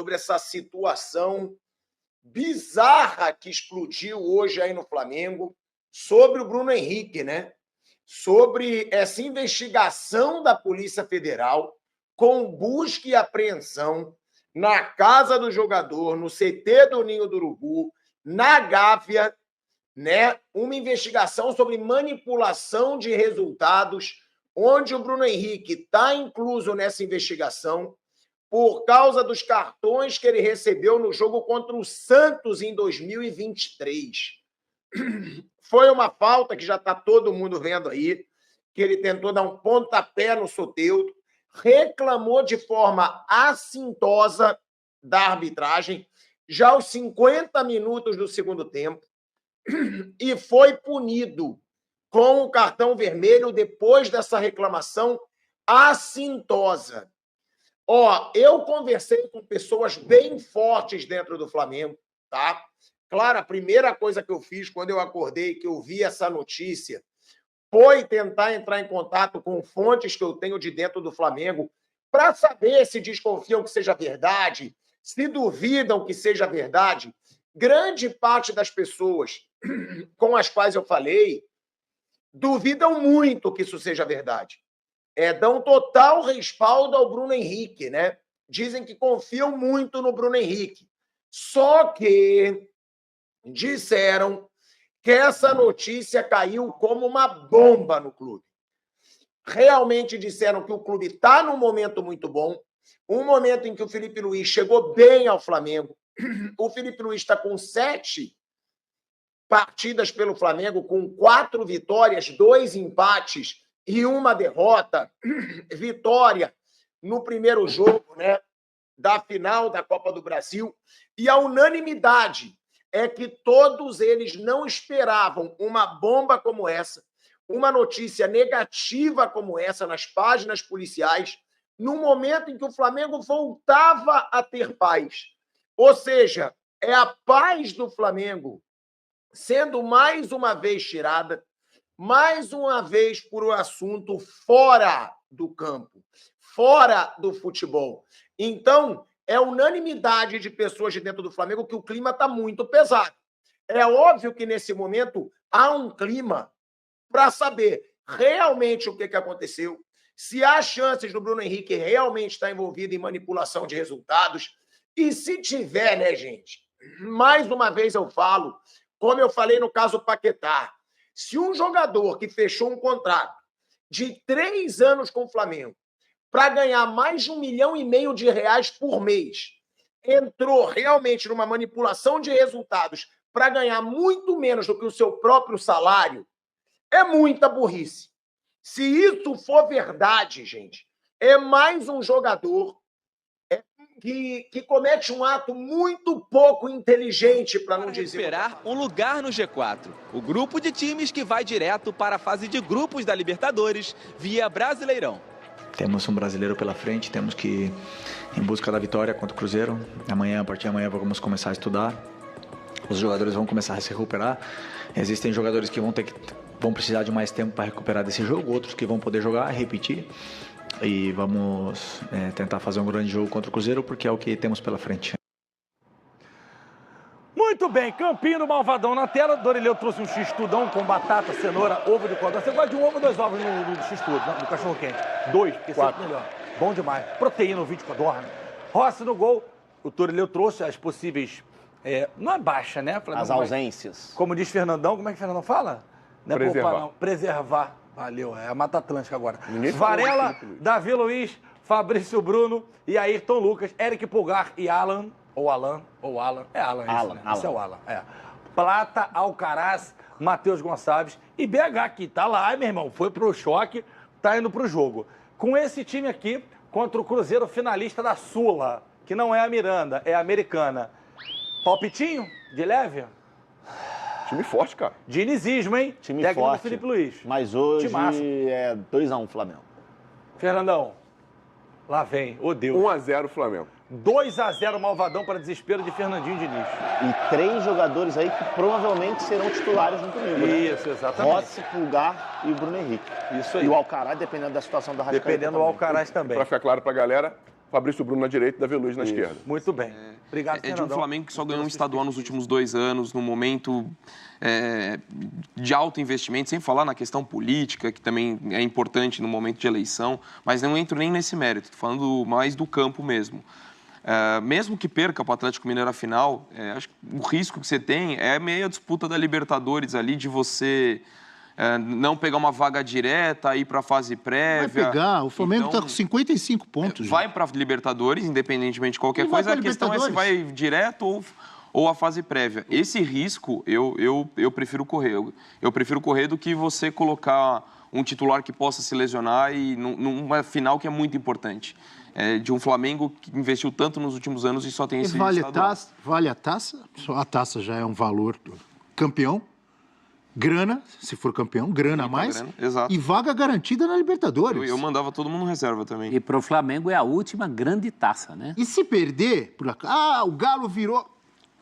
sobre essa situação bizarra que explodiu hoje aí no Flamengo, sobre o Bruno Henrique, né? Sobre essa investigação da Polícia Federal com busca e apreensão na casa do jogador, no CT do Ninho do Urubu, na Gávea, né? Uma investigação sobre manipulação de resultados, onde o Bruno Henrique está incluso nessa investigação por causa dos cartões que ele recebeu no jogo contra o Santos em 2023. Foi uma falta que já está todo mundo vendo aí, que ele tentou dar um pontapé no Soteldo, reclamou de forma assintosa da arbitragem, já aos 50 minutos do segundo tempo, e foi punido com o cartão vermelho depois dessa reclamação assintosa. Eu conversei com pessoas bem fortes dentro do Flamengo, tá? Claro, a primeira coisa que eu fiz quando eu acordei, que eu vi essa notícia, foi tentar entrar em contato com fontes que eu tenho de dentro do Flamengo para saber se desconfiam que seja verdade, se duvidam que seja verdade. Grande parte das pessoas com as quais eu falei duvidam muito que isso seja verdade. Dão total respaldo ao Bruno Henrique, né? Dizem que confiam muito no Bruno Henrique. Só que disseram que essa notícia caiu como uma bomba no clube. Realmente disseram que o clube está num momento muito bom, um momento em que o Felipe Luiz chegou bem ao Flamengo. O Felipe Luiz está com 7 partidas pelo Flamengo, com 4 vitórias, 2 empates e 1 derrota. Vitória no primeiro jogo, né, da final da Copa do Brasil. E a unanimidade é que todos eles não esperavam uma bomba como essa, uma notícia negativa como essa nas páginas policiais, no momento em que o Flamengo voltava a ter paz. Ou seja, é a paz do Flamengo sendo mais uma vez tirada, mais uma vez por um assunto fora do campo, fora do futebol. Então, é unanimidade de pessoas de dentro do Flamengo que o clima está muito pesado. É óbvio que, nesse momento, há um clima para saber realmente o que aconteceu, se há chances do Bruno Henrique realmente estar envolvido em manipulação de resultados. E se tiver, né, gente? Mais uma vez eu falo, como eu falei no caso Paquetá, se um jogador que fechou um contrato de 3 anos com o Flamengo para ganhar mais de R$1,5 milhão por mês, entrou realmente numa manipulação de resultados para ganhar muito menos do que o seu próprio salário, é muita burrice. Se isso for verdade, gente, é mais um jogador que comete um ato muito pouco inteligente, para não dizer... Esperar um lugar no G4. O grupo de times que vai direto para a fase de grupos da Libertadores via Brasileirão. Temos um brasileiro pela frente, temos que ir em busca da vitória contra o Cruzeiro. Amanhã, a partir de amanhã, vamos começar a estudar. Os jogadores vão começar a se recuperar. Existem jogadores que vão precisar de mais tempo para recuperar desse jogo, outros que vão poder jogar, repetir. E vamos tentar fazer um grande jogo contra o Cruzeiro, porque é o que temos pela frente. Muito bem, Campinho do Malvadão na tela. Dorileu trouxe um x-tudão com batata, cenoura, ovo de codorna. Você gosta de um ovo ou 2 ovos no x-tudo, no cachorro-quente? 2, porque 4. Melhor. Bom demais. Proteína, ovo de codorna. Rossi no gol. O Dorileu trouxe as possíveis... não é baixa, né? As ausências. Como diz Fernandão, como é que o Fernandão fala? Não é preservar. poupar, não. Preservar. Valeu, é a Mata Atlântica agora. Varela, Davi Luiz, Fabrício Bruno e Ayrton Lucas, Eric Pulgar e Alan. Ou Alan. É Alan, isso, né? Esse é o Alan. Plata, Alcaraz, Matheus Gonçalves e BH, que tá lá, meu irmão. Foi pro choque, tá indo pro jogo. Com esse time aqui, contra o Cruzeiro finalista da Sula, que não é a Miranda, é a Americana. Palpitinho, de leve? Time forte, cara. Dinizismo, hein? Time técnico forte. do Felipe Luiz. Mas hoje Timaço. é 2-1 Flamengo. Fernandão, lá vem, ô Deus. 1-0 Flamengo. 2-0 Malvadão para desespero de Fernandinho Diniz. E 3 jogadores aí que provavelmente serão titulares no domingo, né? Isso, exatamente. Rossi, Pulgar e o Bruno Henrique. Isso aí. E o Alcaraz, dependendo da situação do Arrascaeta. Dependendo do Alcaraz também. Para ficar claro pra galera, Fabrício Bruno na direita e Davi Luiz na esquerda. Muito bem. Obrigado, É de um Fernandão. Flamengo que só ganhou um estadual nos últimos 2 anos, num momento de alto investimento, sem falar na questão política, que também é importante no momento de eleição, mas não entro nem nesse mérito, estou falando mais do campo mesmo. Mesmo que perca para o Atlético Mineiro a final, acho que o risco que você tem é meio a disputa da Libertadores ali, de você não pegar uma vaga direta, ir para a fase prévia. Vai pegar, o Flamengo está com 55 pontos. Vai para a Libertadores, independentemente de qualquer coisa, a questão é se vai direto ou a fase prévia. Esse risco eu prefiro correr. Eu prefiro correr do que você colocar um titular que possa se lesionar e numa final que é muito importante. De um Flamengo que investiu tanto nos últimos anos e só tem esse estadual. Vale a taça, a taça já é um valor campeão, grana, se for campeão, grana a mais, grana, exato. E vaga garantida na Libertadores. Eu mandava todo mundo reserva também. E para o Flamengo é a última grande taça, né? E se perder, o Galo virou...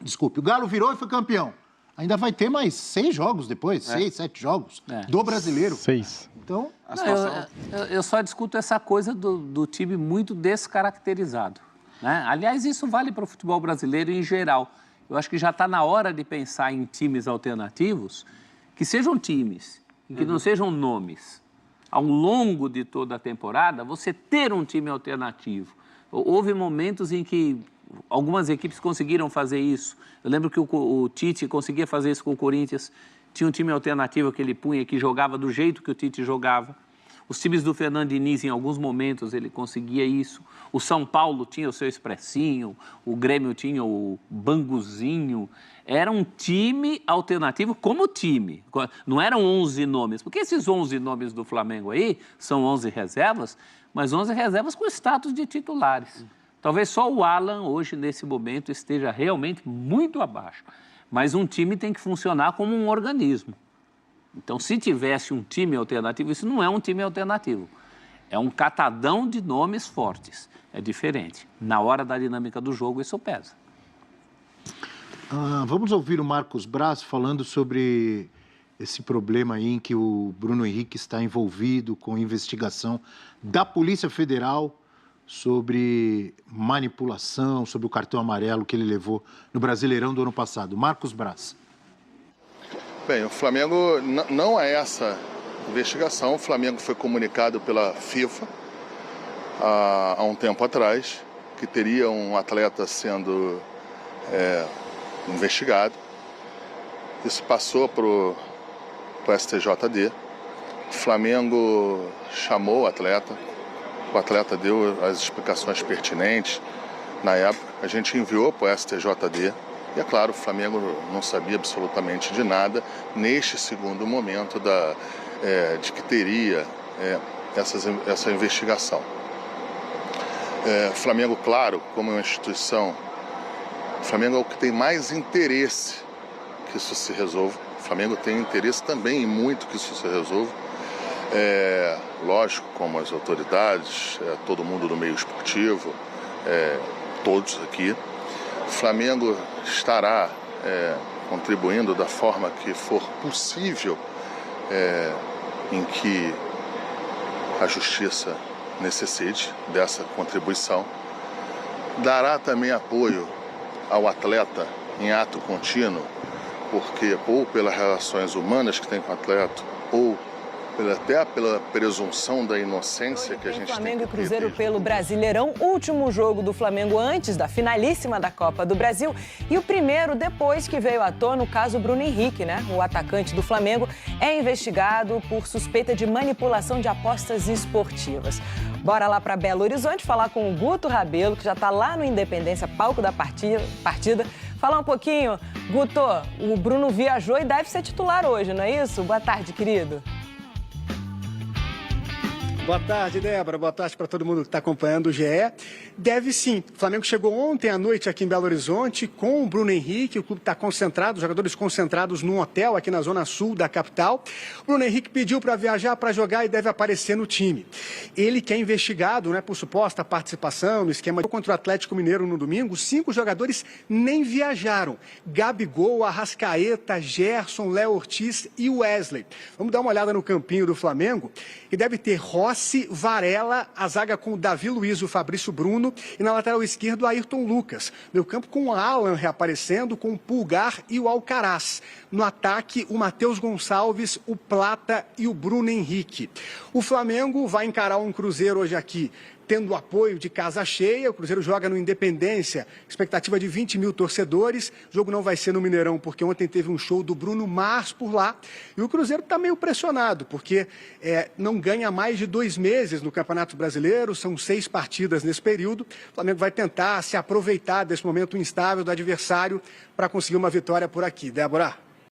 Desculpe, o Galo virou e foi campeão. Ainda vai ter mais 6 jogos depois, 6, 7 jogos do Brasileiro. 6. Então, eu só discuto essa coisa do time muito descaracterizado, né? Aliás, isso vale para o futebol brasileiro em geral. Eu acho que já está na hora de pensar em times alternativos que sejam times e que não sejam nomes. Ao longo de toda a temporada, você ter um time alternativo. Houve momentos em que algumas equipes conseguiram fazer isso. Eu lembro que o Tite conseguia fazer isso com o Corinthians. Tinha um time alternativo que ele punha, que jogava do jeito que o Tite jogava. Os times do Fernando Diniz, em alguns momentos, ele conseguia isso. O São Paulo tinha o seu expressinho, o Grêmio tinha o banguzinho. Era um time alternativo como time. Não eram 11 nomes, porque esses 11 nomes do Flamengo aí são 11 reservas, mas 11 reservas com status de titulares. Talvez só o Alan, hoje, nesse momento, esteja realmente muito abaixo. Mas um time tem que funcionar como um organismo. Então, se tivesse um time alternativo, isso não é um time alternativo. É um catadão de nomes fortes. É diferente. Na hora da dinâmica do jogo, isso pesa. Vamos ouvir o Marcos Braz falando sobre esse problema aí em que o Bruno Henrique está envolvido com investigação da Polícia Federal sobre manipulação, sobre o cartão amarelo que ele levou no Brasileirão do ano passado. Marcos Braz. Bem, o Flamengo não é essa investigação. O Flamengo foi comunicado pela FIFA há um tempo atrás que teria um atleta sendo investigado. Isso passou para o STJD. O Flamengo chamou o atleta deu as explicações pertinentes na época. A gente enviou para o STJD. E, é claro, o Flamengo não sabia absolutamente de nada neste segundo momento de que teria essa investigação. O Flamengo, claro, como uma instituição, o Flamengo é o que tem mais interesse que isso se resolva. O Flamengo tem interesse também em muito que isso se resolva. Lógico, como as autoridades, todo mundo do meio esportivo, todos aqui. O Flamengo estará contribuindo da forma que for possível em que a Justiça necessite dessa contribuição. Dará também apoio ao atleta em ato contínuo, porque ou pelas relações humanas que tem com o atleta, ou até pela presunção da inocência que a gente tem. Flamengo e Cruzeiro pelo Brasileirão, último jogo do Flamengo antes da finalíssima da Copa do Brasil e o primeiro depois que veio à tona o caso Bruno Henrique, né? O atacante do Flamengo é investigado por suspeita de manipulação de apostas esportivas. Bora lá para Belo Horizonte falar com o Guto Rabelo, que já está lá no Independência, palco da partida. Falar um pouquinho, Guto, o Bruno viajou e deve ser titular hoje, não é isso? Boa tarde, querido. Boa tarde, Débora. Boa tarde para todo mundo que está acompanhando o GE. Deve sim. O Flamengo chegou ontem à noite aqui em Belo Horizonte com o Bruno Henrique. O clube está concentrado, os jogadores concentrados num hotel aqui na zona sul da capital. O Bruno Henrique pediu para viajar, para jogar e deve aparecer no time. Ele que é investigado, né, por suposta participação no esquema contra o Atlético Mineiro no domingo. 5 jogadores nem viajaram. Gabigol, Arrascaeta, Gerson, Léo Ortiz e Wesley. Vamos dar uma olhada no campinho do Flamengo. E deve ter Rossi, Rossi, Varela, a zaga com o Davi Luiz, o Fabrício Bruno e na lateral esquerda o Ayrton Lucas. Meio campo com o Alan reaparecendo, com o Pulgar e o Alcaraz. No ataque, o Matheus Gonçalves, o Plata e o Bruno Henrique. O Flamengo vai encarar um Cruzeiro hoje aqui, tendo o apoio de casa cheia. O Cruzeiro joga no Independência, expectativa de 20 mil torcedores. O jogo não vai ser no Mineirão, porque ontem teve um show do Bruno Mars por lá. E o Cruzeiro está meio pressionado, porque não ganha mais de 2 meses no Campeonato Brasileiro, são 6 partidas nesse período. O Flamengo vai tentar se aproveitar desse momento instável do adversário para conseguir uma vitória por aqui. Débora?